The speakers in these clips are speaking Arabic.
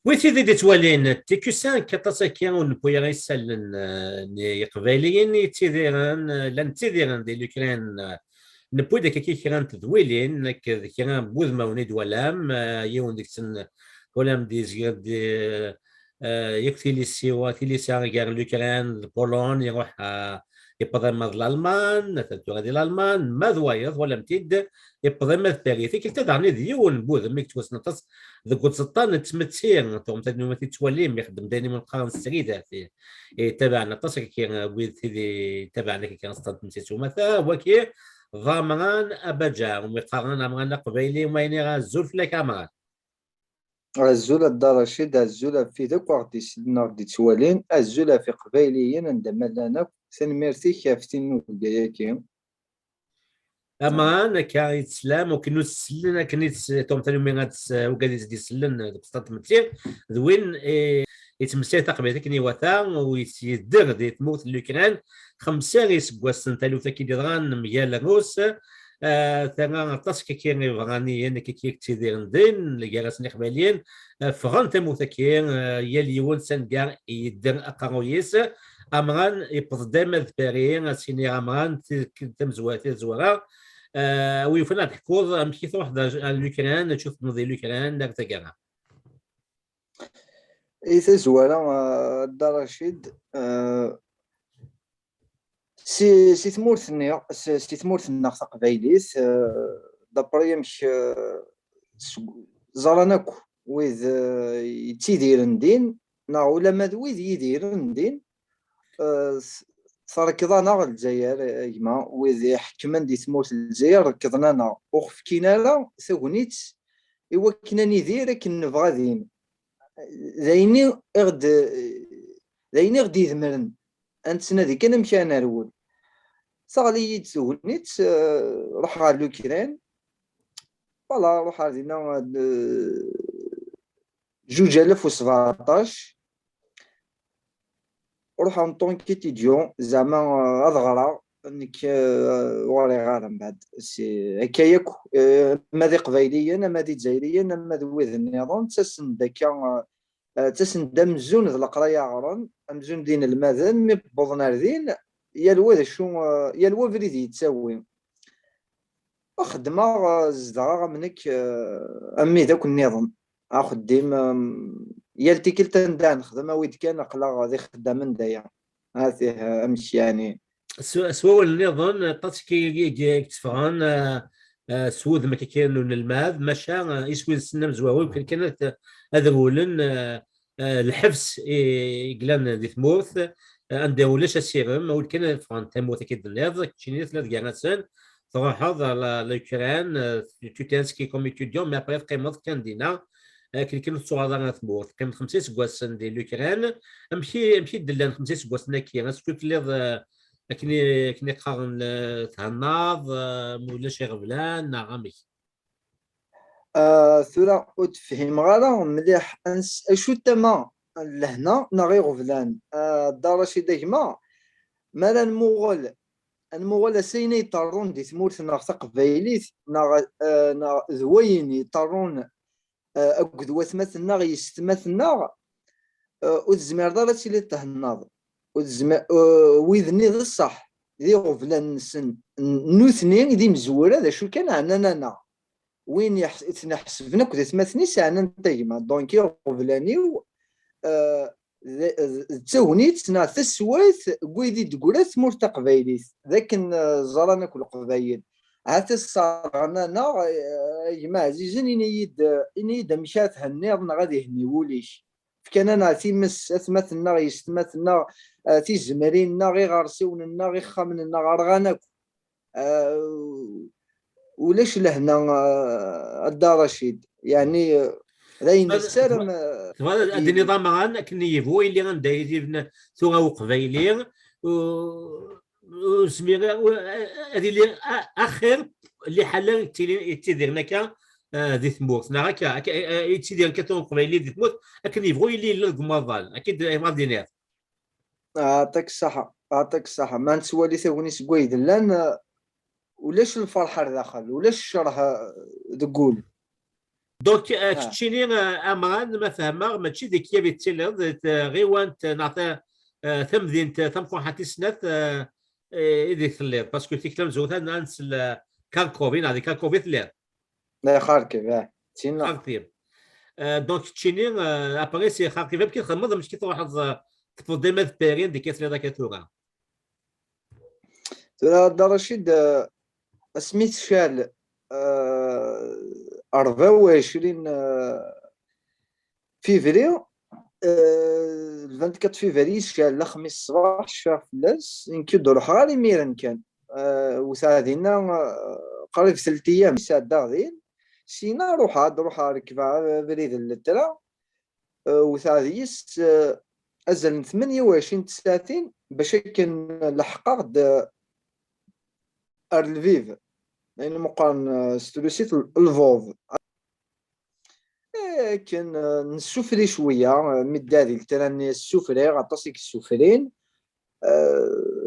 ويتي دي توالين تيكوسان كاتاساكيا ونبويا غيسالن يقباليين يتيديران لان تيديران دي لوكران نبوي داك كي كيران تدويلين كيران بوذما ونيد ولام يون ديك سن ولام دي زياد دي يكفي لي سيوا لي سيا غير لوكران بولون يروح يبقى ماذ الالمان تاتو غادي الالمان ماذ وايض ولا متيد يبقى ماذ باريس كي تدعني ديون بوذ ميك توسنطس ذوك سلطان تمتسير توم تدنو ما تتولي يخدم داني من قرن السريده في تبعنا تصل كي ويد تبعنا كي كان سلطان تمتسير مثلا وكي ضامران أبجا ومقارنة أمران قبيلي وما ينير الزلف لك أمران. الزولة الدرشيد الزولة في ذاك وقت يسدنا غدي توالين الزولة في قبايليين عندما لنا سنميرتي كافتين وكاياكي أمران كايت سلام وكنو سلنا كنيت توم تاني ميغات وقادي تدي سلن بسطات متير ذوين يتمسي تقبيل كني وثا ويسيدر دي تموت اليوكران خمسة يسقوسن تالو تاكي ديران ميال روس ثنا طاسك كي فغاني انا كي تيدير دين اللي جالسني قبالين فغان تموت كي يلي يون سنكار يدر اقارويس امران يبضم الثري سيني امران تم زواتي زورا ويفنا تحكوض امشي تروح اليوكران تشوف نضي اليوكران داك تاكا إذا زوالا الدرشيد سي ثمورثنا خص قبايليس دابري مش زراناكو ويذ يتيدير ندين نا ولا ماد ويذ يدير ندين صار كضانا الجزائر يما ويذ حكمان دي ثمورث الجزائر كضنا وخفكينا لا ثغنيت إوا كنا ندير كن نبغى زيني غدي يثمرن انت سنادي كان مشى انا الاول صالي تسولنيت روح على لوكران فوالا روح علينا 2017 روح ان طون كيتيديون زعما غدغرا انك وري غار من بعد سي هكاياك ماذا قبايليا ماذا جزائريا ماذا وذ النظام تسن داكا تسن مزون ذ القرايه عرن مزون دين الماذن مي بوضنا ردين يا الواد شو يا الوا فريدي يتساوي خدمه زدغا منك امي ذاك النظام اخدم يا التيكلت ندان خدمه ويد كان قلا غادي خدام من دايا هذه امشي يعني سوا النظام تاسكي تفغان سوذ ما كاين الماذ ماشا يسوي السنه مزواوي يمكن كانت هذا ولن الحبس قلان دي ثموث عندها ولاش السيرم ولكن كان فغان تموت اكيد النظام كاين ثلاث كانسان صراحه لوكران توتانسكي كوم ايتيديون مي ابري قيمت كان دينا كاين الصوره ثموث كان 5 سكواسن ديال لوكران امشي دلان 5 سكواسن كي سكوت لي كني قارن تهناض ولا شي غبلان نعمي ثورة وتفهم غالا مليح شو تما لهنا نغي غفلان دار شي ديما مالا المغول سيني يطرون دي ثمورتنا قبايليت نا ذوين يطرون اكد وثمثنا غيستمثنا وتزمير دار شي اللي تهناض ويذني ذا الصح ذي غفلان نسن نوثني ذي مزورة ذا شو كان عنانا وين يتنحسبنا كذا ثمثني ساعنا نتيما دونك غفلاني تسونيت سنا تسويت قويدي تقول ثمور تقبايليت ذاك زرانا كل قبايل عاد صارنا نا يما عزيزين ينيد مشات هنيضنا غادي هني وليش كان انا تيمس ثمثنا يستمثنا تيزمرينا غير غارسيوننا غير خامننا غارغانا ولاش لهنا الدار رشيد يعني راين السلام هذا النظام غان كني يبو اللي غنداير ثوغا وقبايلي وسميغا هذه اللي اخر اللي حلا يتيدير لك ذي ثموت ناكا يتيدير كتون قبايلي ذي ثموت لكن يبغوا اللي المظال اكيد ما دينار يعطيك الصحة ما نتسوالي ثوني سكويد لان ولاش الفرحة داخل ولاش الشرح تقول دونك اه كتشيني امان ما فهمها ماشي ديك كيف تيلر غير وانت نعطي ثمدين ثم حتى سنات ايدي ثلير باسكو تيكلم زوتا نانس كاركوفين هذه كاركوفي ثلير لا خاركيف تينا خاركيف دونك تشيني ابري سي خاركيف كي تخمض مش كي تروح تفضل ديما بيرين ديك كيف ذاك تورا هذا رشيد سميت شال 24 فيفري 24 فيفري شال الخميس الصباح شاف فلاس يمكن نروح غير ميران كان وساعدينا قريب 3 ايام ساعة غير سينا روح ركبها بريد الترا وثاليس أزل 28 ساعتين باش كان لحقا لفيف يعني مقارن ستولوسيت الفوف كان نسوفري شويه مدادي تراني السفري غطاسيك السفرين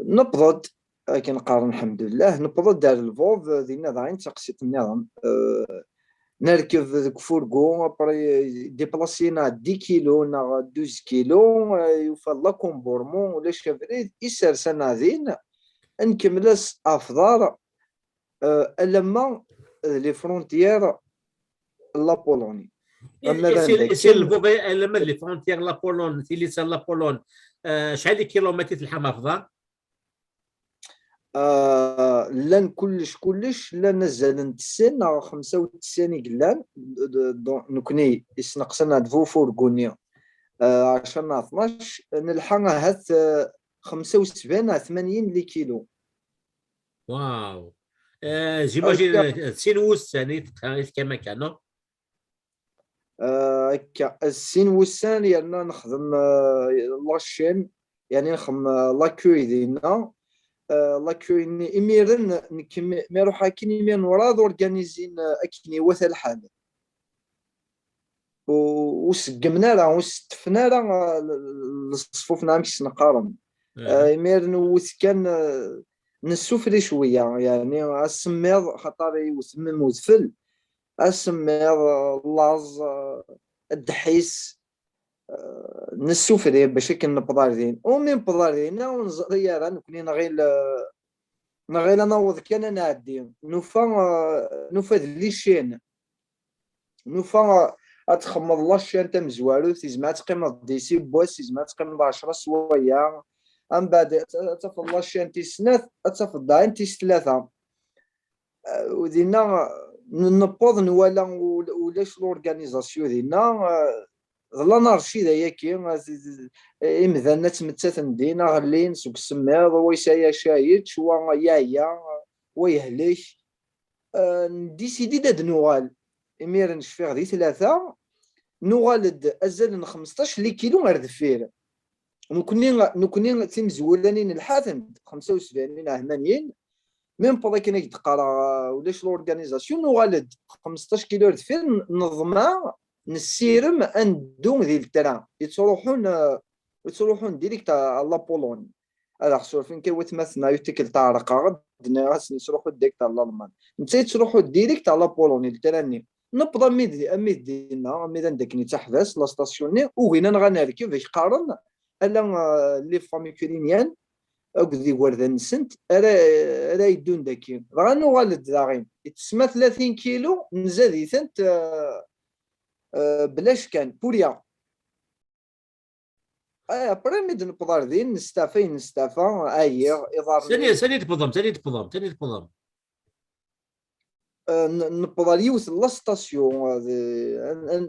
نبضد كنقارن الحمد لله نبضد دار الفوف دينا ضاعين تقسيط النظام نركب ذاك فورغو ابري ديبلاسينا 10 كيلو نا 12 كيلو يوفى كومبورمون ولا شافريد يسار سنادين نكملس افضل لما لي فرونتيير لا بولوني اما يصير لكن الفوفي لما اللي فرونتيير لا بولون اللي صار لا بولون شحال كيلومتر الحمى افضل لان كلش لا نزل نتسن 95 قلان نكني يسنقصنا دفو فورغونيا عشان 12 نلحق هات 75 80 لي كيلو واو هكا جيماجين سينوس يعني كما كان هكا السين والسان يعني نخدم لاشين يعني نخدم لاكوي ديالنا لاكوي إميرن نكمل ما يروح كيني من ورا اورغانيزين اكني وث الحال وسقمنا راه وستفنا راه الصفوف نامش نقارن إميرن وثكان نسوفري شويه يعني السميض خاطر يوثمم وثفل السميض لاز الدحيس نسوفري باش كنبضاردين ومن بضاردين ونزريا راه نكوني نغير نوض كان نعدي نوفا ذلي شين نوفا اتخمض الله الشين تم زوالو تيزما تقيم ديسي بواس تيزما تقيم 10 سوايع من بعد تفضل الله الشين تيسناث تفضل داين تيس 3 ودينا نبوض نوالا ولاش لورغانيزاسيون دينا ظلا نرشي ذايا كي إمذانا تمتثن دينا غلين سوق السميض ويسايا شايد شوا يايا ويهلك ديسيدي داد نوغال إمير نشفي غدي 3 نوغال أزال 15 لي كيلو غير دفير نكوني تيمزولانين الحاثم 75 80 ميم بوضا كي نقرا ولاش لورغانيزاسيون نوغالد 15 كيلو دفير نظما نسيرم اندو ديال التران يتروحون ديريكت على بولون على خصو فين كيوتمثنا يتكل طارقه ناس يروحوا ديريكت على الالمان نتا تروحوا ديريكت على بولون التراني نبدا ميد ديالنا ميدان داكني تحبس لا ستاسيوني وهنا غنركب باش قارن الا لي فامي كورينيان أقدي وردان نسنت راه يدون داكي غانو غالد داغين يتسمى 30 كيلو نزادي ثنت بلاش كان بوريا بريميد نقدر دين نستافى اير اضار ثاني تبضم نبضى يوث لا ستاسيون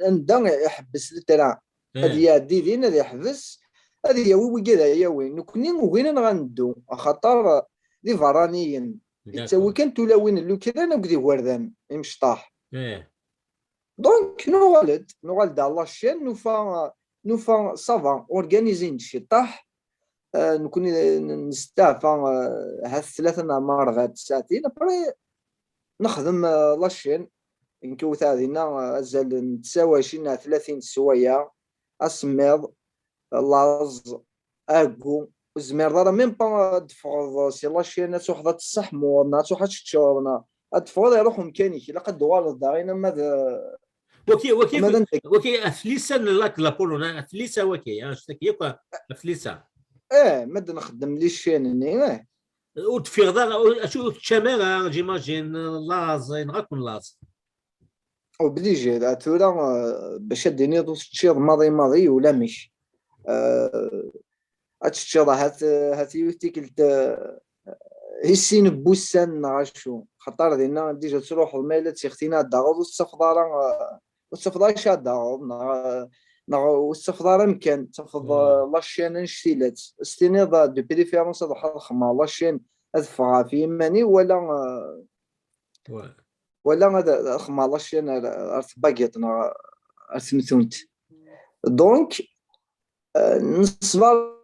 ندا يحبس التران هادي يعدي دين هادي يحبس هذه وي كذا يا وين نكوني وين غندو خاطر دي فرانيين يتسوي كان تولا وين لو كذا نقدي وردان يمشطاح دونك نوالد الله الشين نوفا صافا اورغانيزين شي طاح نكون نستافى هاد 3 نهار غاد ساعتين ابري نخدم لاشين نكوث هذينا ازال نتساوى شي 30 سوايع اسميض لاز اكو زمير راه ميم با تفرض سي لاشين توحد تصحمو نا توحد تشورنا تفرض يروحوا مكانيك الا قد دوال دارينا ما وكي مثلا افليسا لاك لابولونا افليسا وكي اشتكي يقا افليسا ماذا نخدم لي الشين وتفيغ دار اشو تشاميرا جيماجين لاز ينغاكم لاز وبليجي لا تورا باش ديني دوز تشيض ماضي ولا مش هتشيض هات يوتيك هيسين بوسان غاشو خطر دينا ديجا تروح الميلة تيختينا داغوض والسفضارة شاد داغوض والسفضارة مكان تفض لاشين نشتيلات ستيني دو بريفيرونس هاد الخدمة لاشين ادفع في ماني ولا هذا الخدمة لاشين ارت باكيت ارت مثونت دونك نصبر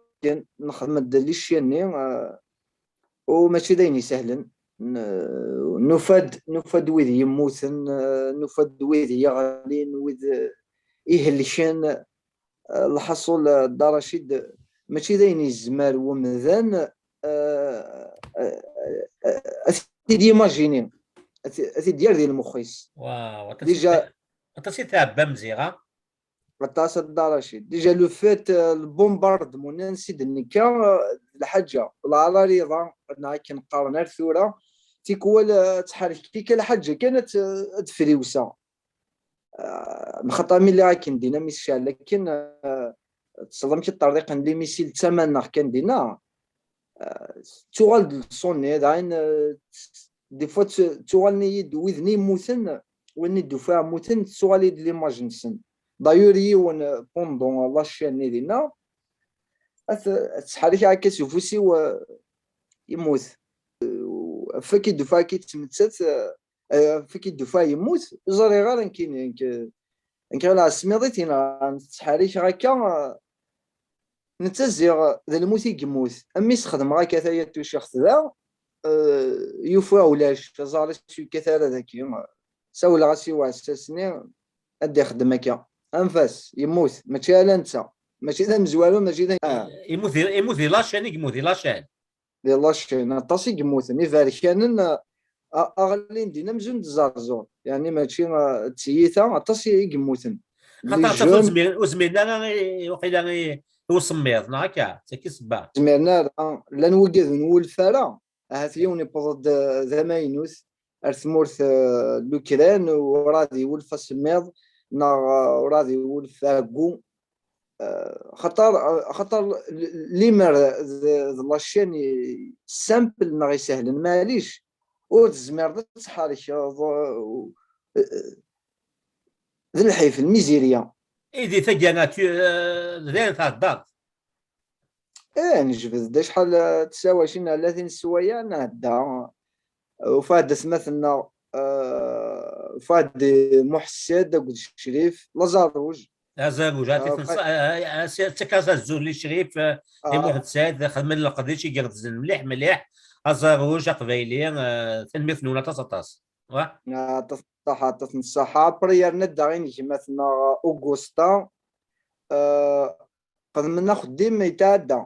نخدم لي شيني وماشي دايني سهلا نفاد ويد يموتن نفاد ويد يغالين ويد يهلشان الحصول الدرشيد ماشي دايني الزمار ومذان اثي ديماجيني اثي ديال المخيس واو ديجا انت تعب مزيغا عطاس الدرشيد ديجا لو فات البومباردمون نسيت النكا الحاجه لا رياضه انا كنقارن الثوره تيكوال تحرك كي الحاجه كانت تفريوسه الخطا ملي راكن دينا ميسيال لكن تصدمت الطريقه اللي ميسيل ثمن كان دينا تغال صوني داين دي فوا تغال نيد وذني موثن وني دفاع موثن تغال لي ماجنسن دايوري ون بوندون لاشين دينا تحرك هكا سوفوسي ويموت فكي الدفاع كي تمتت فكي الدفاع يموت جري غير كاين كان على سميضيتي نتحرك هكا نتزيغ ذا الموت يموت امي يستخدم هكا ثايا تو شخص ذا يوفا ولاش زارت شي كثار ذاك ساولا غاسي واساسني ادي يخدم هكا انفاس يموت ماشي الا انت ماشي ذا مزوالو ماشي ذا يموت لاشين يموت لاشين يلا شينا طاسي يموت مي فاركان اغلين دينا مزون زارزون يعني ماشي تسييتا طاسي يموتن لي خاطر جون وزمينا وقيلا هو سميض هكا تاكي سبا زمرنا لا نوقف نول فارا هات يوني بوض ذماينوث ارثمورث لوكران ورادي ولف سميض نا ورادي ولف اكو خطر ليمر لاشين سامبل ما سهل معليش وتزمر تحرك ذي الحيف الميزيريا ايدي تاكينا زين تاع الدار نجبد شحال 29 على 30 سوايع نهدا وفاد سمثنا فاد محسد قد الشريف لازاروج زاروج تكاسا الزولي شريف واحد سعيد خدم القضية يقرد مليح مليح زاروج قبايلي تنمي فنونة تصطاس تصحى الصحة بريار ندى غير مثلا أوغوستا قد من ناخد ديما يتعدى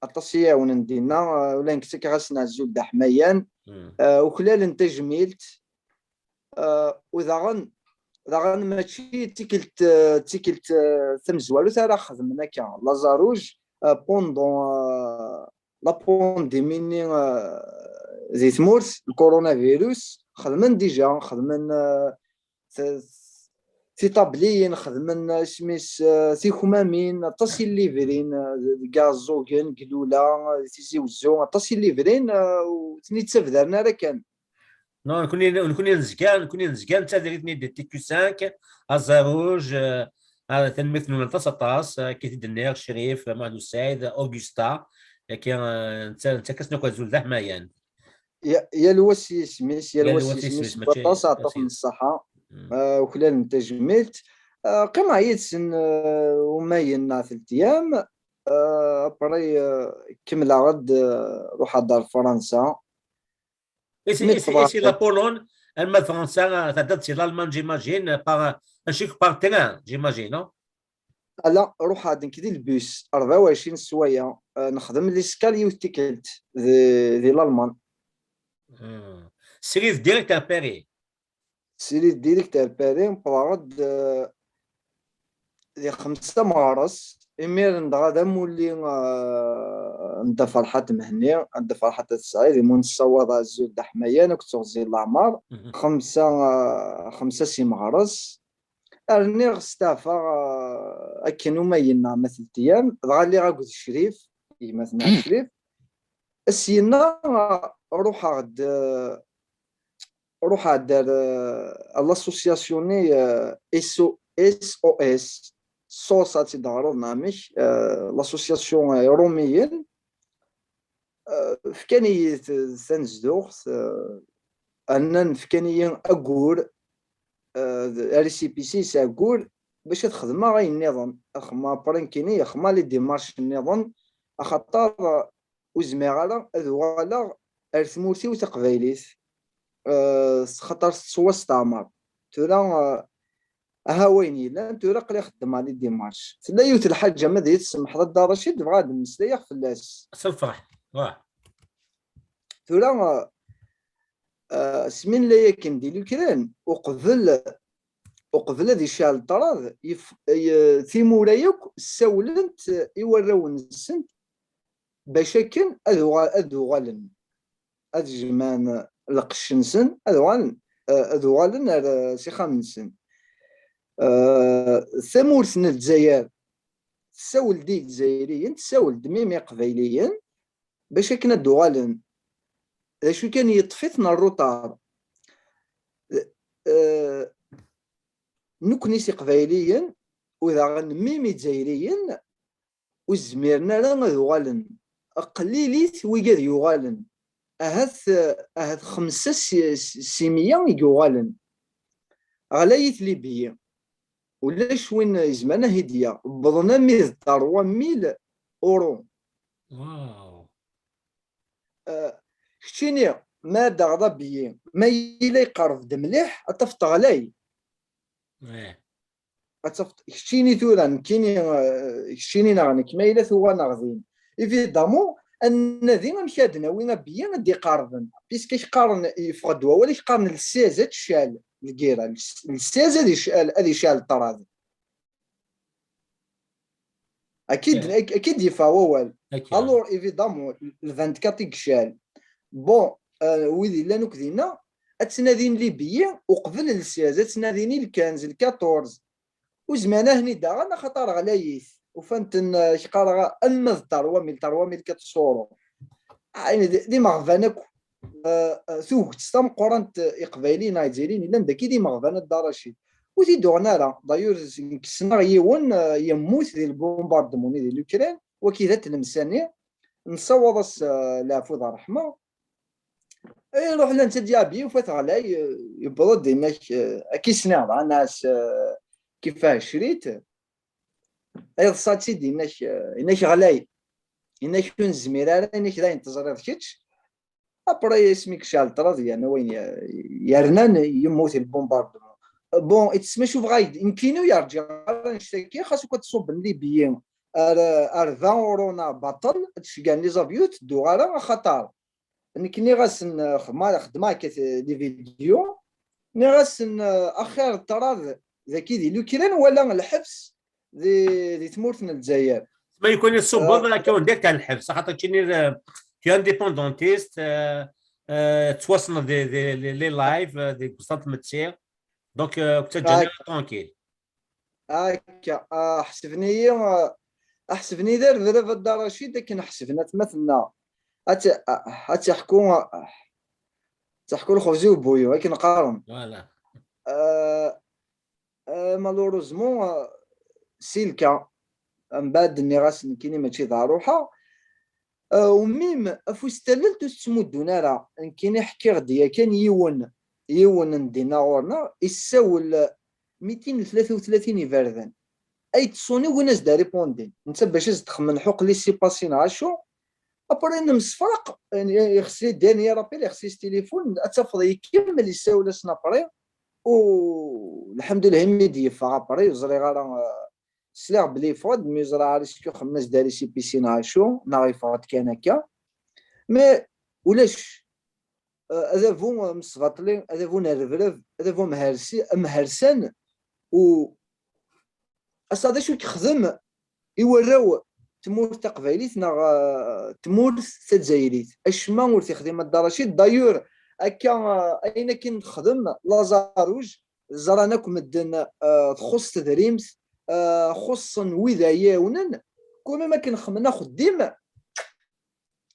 التصياون دينا ولا نكتك غاسنا الزول دا حميان وخلال انت جميلت وذا غن ماشي تيكلت ثمزوالو ترى خدمنا كا لازاروج بوندون لا بونديمي زي ثمورث الكورونا فيروس خدمن ديجا خدمن في طابلين خدمن سميس في خمامين طاسي ليفرين غازوغن قلولا تيزي وزو طاسي ليفرين وتني تسفدرنا راه كان نكون نزكان تا دريتني دي تي كيو 5 ازاروج تنمثل من تصطاس كي تدنير شريف محمود السعيد اوغستا كي انت كسنو زول ذا حمايان يا الوسي سميس بطاس عطاف من الصحة وخلال انت جملت قيم عيتسن وماين 3 ايام ابري كمل غد روح دار فرنسا ici la Pologne اما فرنسا تعدت سي الالمان جيماجين باغ نشيك باغ تران جيماجين نو لا روح هاد نكدي البوس 24 سوايع نخدم لي سكاليو تيكيت ديال الالمان سيريف ديريكت ا باري سيري ديريكت بارين بلاغد دي 5 مغارس إمير غادا مولي انت فرحات مهني انت فرحات السعيد من الصواد الزود حمايا نكتو زي العمار 5 سي مغارس ارني غستافا اكنو ما ينا مثل تيام غالي غاكد الشريف مثلا الشريف السينا روح غد روح دار لاسوسياسيوني اس او اس صوصات دارو نامش لاسوسياسيون روميين فكانية ثانزدوغ أنن فكانية أقول ار سي بي سي ساقول باش تخدم غاي النظام اخما برانكيني اخما لي ديمارش النظام اخطر وزميغالا اذوالا ارثموسي وتقبايليت خاطر سوا استعمار ترى ها وين لا ترى قلي خدم على ديمارش لا يوت الحاجه ما ديت سمح الدار رشيد بغا نسليخ فلاس سنفرح واه ترى سمين لا يكن ديال الكران وقبل هذه الشال الطراز ثيمورايك سولنت يوراون السنت باش كان اذوغالن اجمان لقشنسن اذوغالن على سي خامنسن ثمورثن الجزائر تساول ديك الجزائريين تساول دميمي قبيليين باش كان اذوغالن شو كان يطفيتنا الروطار نكنيسي قبايليا وإذا غنميمي جزائريين وزميرنا لا يغالن قليليت ويقاد يغالن أهث 500 يغالن غلايت ليبيا ولاش وين زمانه هدية بضنا 300,000 أورو. واو شتيني ما دغضا بيا ما يلا يقرب دمليح أتفط غلاي كشتيني ثورا كشتيني نغني كما إلا ثوا نغذين إيفيدامون أن ذي مشادنا وين بيا غادي يقارن بيسكي يقارن يفقدوا ولا يقارن السيازات شال الكيرا السيازة هذه شال الطراز أكيد يفاوال ألور إيفيدامون الفانتكاتيك شال بون ويدي لا نكذينا أتنادين ليبيا وقبل السيازات تناديني الكنز الكاتورز وزمانه هني داغنا خطر غلايث وفانتن شقارغا المذ ترواميل كتصورو يعني دي مغفانك ثوك تستم قرانت إقبالي نايجيرين إلا نداكي دي مغفانة داراشي وزي دوغنا لا دايور كسنا يون يموت ديال البومباردمون ديال الأوكران وكذا تلمساني نصوض العفو ذا رحمة يروح لانت ديابي وفات غلاي يبرد انك كيسنا الناس كيفاه شريت صات سيدي انك غلاي انك كون زميرة انك لا ينتظر كيتش ابري اسمك شال طراز يعني وين يرنان يموت البومباردمون بون تسمى شوف غايد يمكنو يرجع نشتكي خاصو كتصوب الليبيين 20 أورونا بطل تشكان لي زافيوت دوغالا خطر نكني غاسن خدمه دي فيديو ني غاسن اخر طراز ذاكي دي لوكران ولا الحبس دي تمورتنا الجزائر ما يكون الصبر لا كون ديك تاع الحبس خاطر كي انديبوندونتيست توصل لي لايف دي بساط متسير دونك كنت جانا ترونكيل هكا حسبني دار ذرا الدار رشيد لكن حسبنا تمثلنا تحكوا الخوزي وبويو ولكن قارن فوالا مالوروزمون سيلكا من بعد اني غاس كيني ماشي ضروحه وميم افوستللت تسمودونا راه كاين يحكي غديا كان يون ندينا غورنا يساول 233 يفردان اي تصوني وناس دا ريبوندين انت باش تخمن حق لي سي باسين عاشو ابري نمسفرق يخصني داني رابيل يخصني التليفون اتفضل يكمل يساول سنابري والحمد لله ميدي فابري وزري غالا سلاغ بلي فود ميزرا عريسكو خمس داري سي بيسين عاشو ناغي فات كان هكا مي ولاش هذا فو مصفاطلي، هذا فو نرفرف، هذا فو مهرسان. و اصلا شو كيخدم يوراو تمورت تقبايليت نا تمورت تجزايريت اشما ور تخدم الدراشيد دايور هكا. اين كي نخدم لازاروج زراناك مدن تخص تدريمت خصن وذاياونن كل ما كنخمنا خديم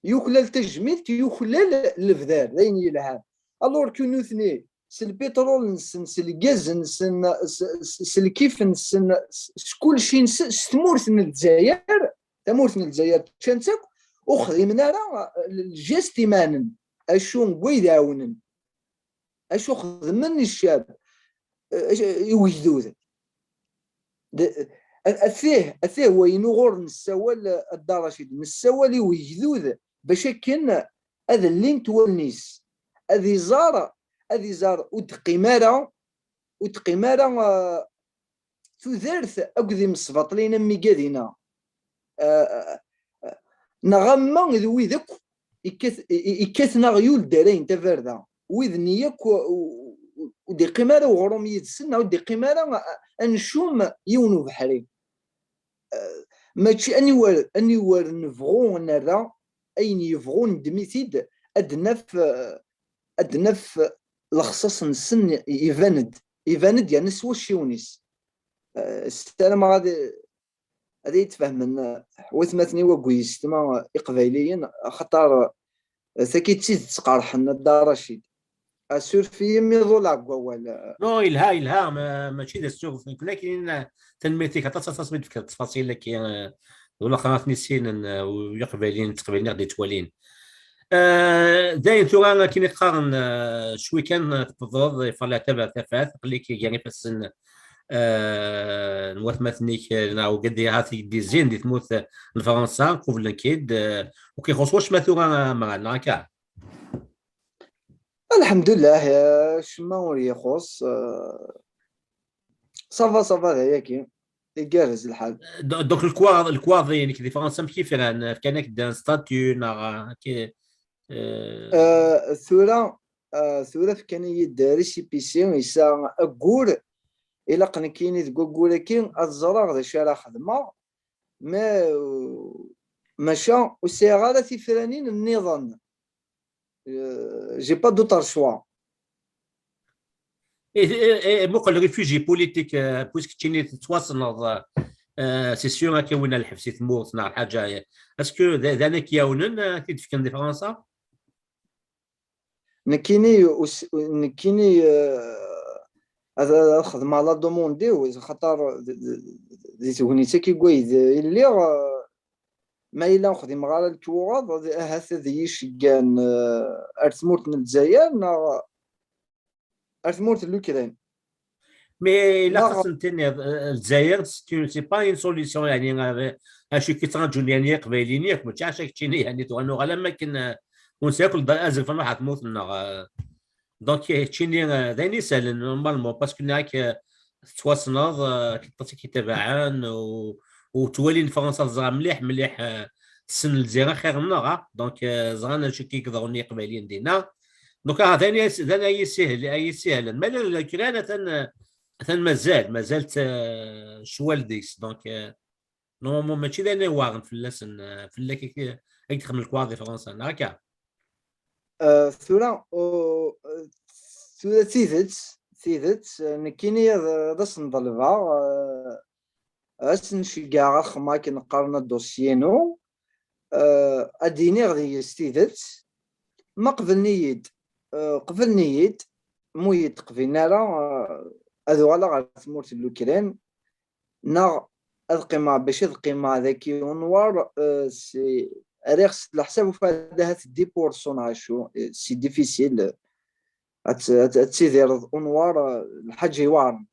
يوكلال تجميل يوكلال الفذار داين يلعب. الور كونو ثني البترول نسن الغاز نسن الكيف نسن كلشي تمورت من الجزائر، تمورت من الجزائر تشانتك وخدمنا راه الجيست ايمانا اشو نقوي داونن اشو خدمني الشاب يوجدوه اثيه هو ينغور نسوال الدراشيد نسوال يوجدوه باش كان هذا اللي نتولنيس هذه زار ودقيماره تذرث اكذي مصفطلين ميقادينا نغمى ذوي ذاك يكثنا غيول دارين تفردا وذني ياك ودي قماره وغروم يدسنا ودي قماره انشوم يونو بحري ماشي اني وار نفغو نرى اين يفغو ندميتيد ادنف الخصاص نسن يفاند يعني سوا الشيونيس السلام غادي يتفهم وثمتني وكويس تما اقباليين خطر سكيتي تقارحن الدراشيد اسور في ميضو لاكوا ولا نو الها ماشي دا السوق لكن تنميتك حتى تصميت في التفاصيل لك ولا خاطني سين ويقبلين تقبلين غادي توالين داين ثورة كي نقارن شوي كان تفضل فلا تبع ثفات قليك يعني في السن نوات مثنيك ناو قد هاتي دي زين دي تموت لفرنسا كوفل لنكيد وكي خصوش ما ثورة معنا كاع الحمد لله يا شما وري خوص صافا هياكي يقارز الحال. دونك الكواض يعني كي فرنسا كيف كانك دان ستاتيو نا كي الثورة كان يداري شي بيسي يسا أقول إلا قنا كيني تقول كين الزرار ذا شارع خدمة ما مشى وسيغالة فرانين النظام جي با دوطار شوا. مقل ريفوجي بوليتيك بويسك تشيني تواصل سي سيغ كاين الحبسي تموت نا حاجه اسكو ذانك ياونن كي تفكر دي فرنسا نكيني هذا الخدمة على دوموندي خاطر دي تغنيتا كي كويد اللي ما إلا نخدم على الكوغاض هذا ذيش كان أرتمورت من الجزائر نا أرتمورت الأوكران مي لا خاص نتني الجزائر سي با اون سوليسيون يعني اشي كي ترجو يعني قبايلين ياك ما تعرفش كتشيني يعني تو غالا ما كان ونساكل ازل فما راح تموت لنا دونك تشيني داني سهل نورمالمون باسكو ناك تواصنض كي تبعان وتولي فرنسا زرا مليح السن الجزائر خير منا دونك زرانا شي كي كضروني قبايلين دينا دونك ثاني يسهل مالا الاوكران مازالت شوال ديس دونك نورمالمون ماشي ذا واغن في اللسن في اللك كي تخدم الكواضي فرنسا هكا ثورة تيدت نكيني دسن ضلفا اسن شيكا خما كي نقارن الدوسيينو اديني غادي يستيدت ما قبل نيد مويد قبلنا راه هذو على غير تمورت الأوكران نا القيمة باش القيمة ذاكي ونوار سي ريخس الحساب وفادها 10% عاشو سي ديفيسيل تسيدير ونوار الحاج يوار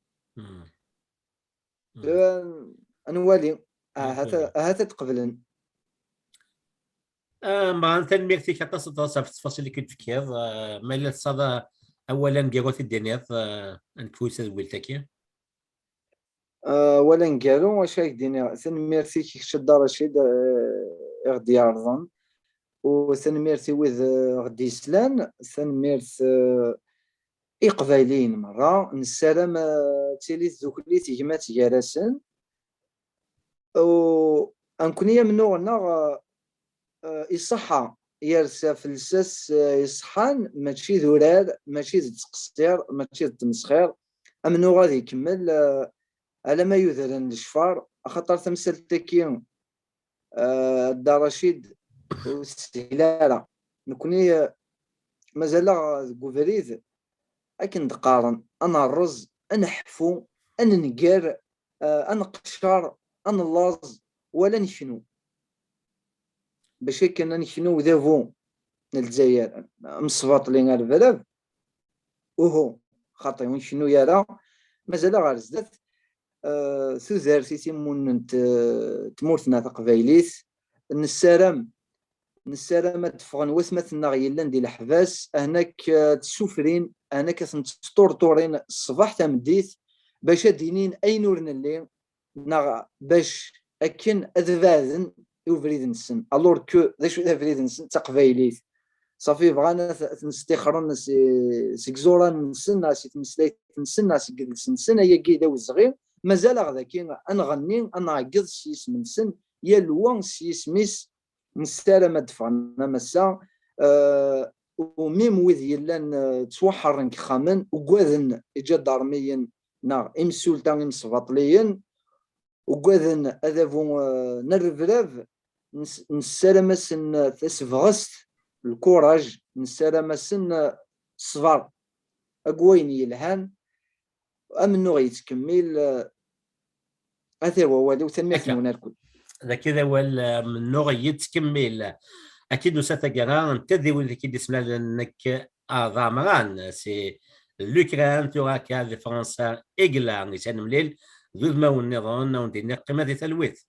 نوالي هذا تقبلن ما تنميرتي كتصل في التفاصيل اللي كنت فكير ما صدى اولا قالوا الدنيا نكويس ولتكي ولا نقالو واش هيك دينا ثن ميرسي كي شد رشيد غدي يرضن وثنميرت وذ غدي سلان ثنميرت إقبالين مرة نسلام تيليت ذوكليت يجمات جارسن و أنكونيا منو غنا يصحى يرسى في الساس يصحان ماشي ذورار ماشي تقصير ماشي تمسخير أمنو غادي يكمل على ما يذرن الشفار خاطر تمثل تكيون دا رشيد واستهلالة نكوني مازال كوفريد أكن دقارن أنا الرز أنا حفو أنا نقار أنا قشار أنا اللاز ولا نشنو باش كنا نشنو ذافو الجزائر مصفاط لينا البلاد وهو خاطي وين شنو يرى مازال غير زدت ثوزارتي تيمون تمورتنا تقبايليت نسالم تفغن وثمتنا غيلان ديال الحباس هناك تسوفرين هناك تطورطورين الصباح تمديت باش دينين اي نور الليل باش اكن اذباذن يوفريد نسن الور كو ذا شو ذا نسن تقبايليت صافي بغانا نستخرون سيكزورا نسن سي تمسليت نسن سي جلس نسن هي كيدا وصغير مازال غدا كاين انغني انعقد شي اسم نسن يا لوان شي سميس نستلم دفعنا مسا وميم وذ يلان توحرن كخامن وقاذن اجا دارميا نا امسولتان امسباطليا وقاذن اذافو نرفراف نسلم سن تسفغست الكوراج نسلم سن الصبر اقوين يلهان امنو غيتكمل هذا هو والو ثميت نركل ذاك هذا هو من نوع يتكمل اكيد نساتقرا نتذي واللي كي اسمها انك ضامران سي لوكران تورا كا فرنسا اغلا نيسان مليل ذو ما والنظام وندير قيمه تلويث